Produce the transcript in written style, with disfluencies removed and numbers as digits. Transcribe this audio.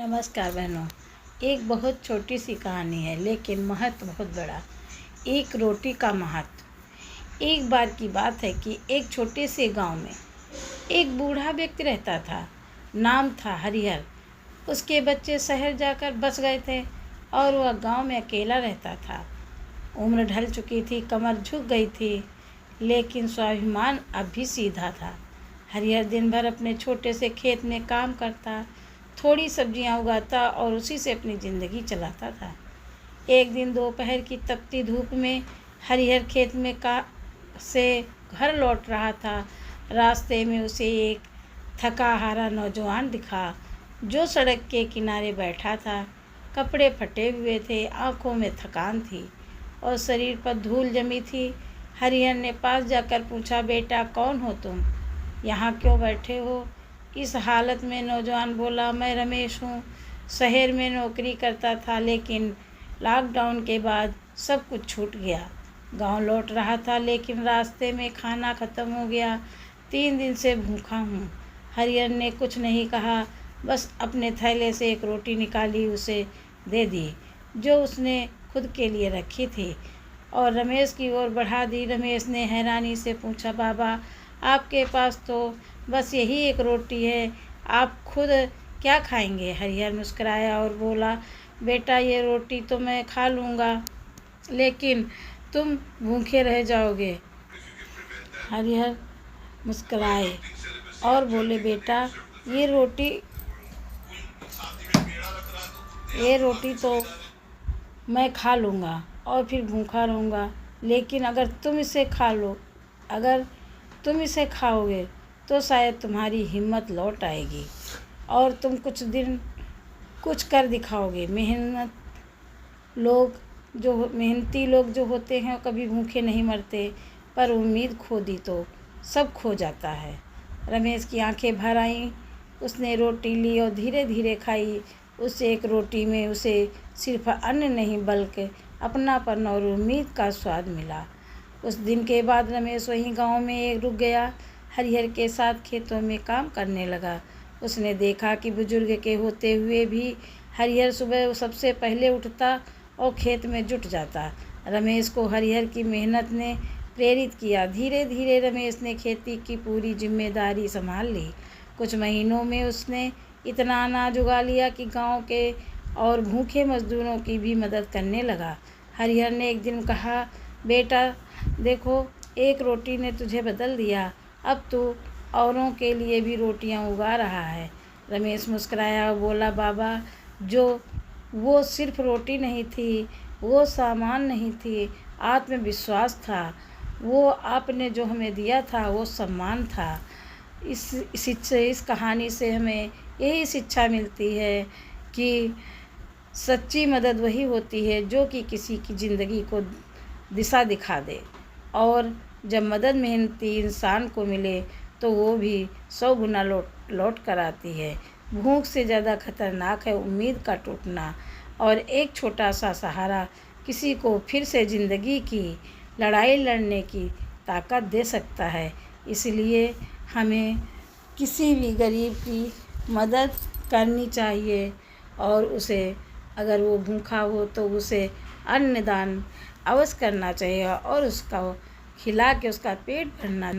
नमस्कार बहनों। एक बहुत छोटी सी कहानी है लेकिन महत्व बहुत बड़ा। एक रोटी का महत्व। एक बार की बात है कि एक छोटे से गांव में एक बूढ़ा व्यक्ति रहता था। नाम था हरिहर। उसके बच्चे शहर जाकर बस गए थे और वह गांव में अकेला रहता था। उम्र ढल चुकी थी, कमर झुक गई थी, लेकिन स्वाभिमान अब भी सीधा था। हरिहर दिन भर अपने छोटे से खेत में काम करता, थोड़ी सब्जियां उगाता और उसी से अपनी ज़िंदगी चलाता था। एक दिन दोपहर की तपती धूप में हरिहर खेत में से घर लौट रहा था। रास्ते में उसे एक थका हारा नौजवान दिखा जो सड़क के किनारे बैठा था। कपड़े फटे हुए थे, आंखों में थकान थी और शरीर पर धूल जमी थी। हरिहर ने पास जाकर पूछा, बेटा कौन हो तुम? यहाँ क्यों बैठे हो? इस हालत में नौजवान बोला, मैं रमेश हूँ। शहर में नौकरी करता था लेकिन लॉकडाउन के बाद सब कुछ छूट गया। गांव लौट रहा था लेकिन रास्ते में खाना ख़त्म हो गया। 3 दिन से भूखा हूँ। हरिहर ने कुछ नहीं कहा, बस अपने थैले से एक रोटी निकाली, उसे दे दी जो उसने खुद के लिए रखी थी और रमेश की ओर बढ़ा दी। रमेश ने हैरानी से पूछा, बाबा आपके पास तो बस यही एक रोटी है, आप खुद क्या खाएंगे? हरिहर मुस्कुराया और बोला, बेटा ये रोटी तो मैं खा लूँगा लेकिन तुम भूखे रह जाओगे। हरिहर मुस्कुराए और बोले, बेटा ये रोटी तो मैं खा लूँगा और फिर भूखा रहूँगा, लेकिन अगर तुम इसे खाओगे तो शायद तुम्हारी हिम्मत लौट आएगी और तुम कुछ कर दिखाओगे। मेहनती लोग जो होते हैं कभी भूखे नहीं मरते, पर उम्मीद खो दी तो सब खो जाता है। रमेश की आंखें भर आईं। उसने रोटी ली और धीरे धीरे खाई। उस एक रोटी में उसे सिर्फ अन्न नहीं बल्कि अपनापन और उम्मीद का स्वाद मिला। उस दिन के बाद रमेश वहीं गांव में रुक गया। हरिहर के साथ खेतों में काम करने लगा। उसने देखा कि बुजुर्ग के होते हुए भी हरिहर सुबह सबसे पहले उठता और खेत में जुट जाता। रमेश को हरिहर की मेहनत ने प्रेरित किया। धीरे धीरे रमेश ने खेती की पूरी जिम्मेदारी संभाल ली। कुछ महीनों में उसने इतना अनाज उगा लिया कि गांव के और भूखे मजदूरों की भी मदद करने लगा। हरिहर ने एक दिन कहा, बेटा देखो, एक रोटी ने तुझे बदल दिया, अब तू औरों के लिए भी रोटियां उगा रहा है। रमेश मुस्कुराया और बोला, बाबा वो सिर्फ रोटी नहीं थी, वो सामान नहीं थी, आत्मविश्वास था। वो आपने जो हमें दिया था वो सम्मान था। इस कहानी से हमें यही शिक्षा मिलती है कि सच्ची मदद वही होती है जो कि किसी की ज़िंदगी को दिशा दिखा दे, और जब मदद मेहनती इंसान को मिले तो वो भी 100 गुना लौट कर आती है। भूख से ज़्यादा खतरनाक है उम्मीद का टूटना, और एक छोटा सा सहारा किसी को फिर से ज़िंदगी की लड़ाई लड़ने की ताकत दे सकता है। इसलिए हमें किसी भी गरीब की मदद करनी चाहिए और उसे, अगर वो भूखा हो तो उसे अन्नदान अवश्य करना चाहिए और उसका खिला के उसका पेट भरना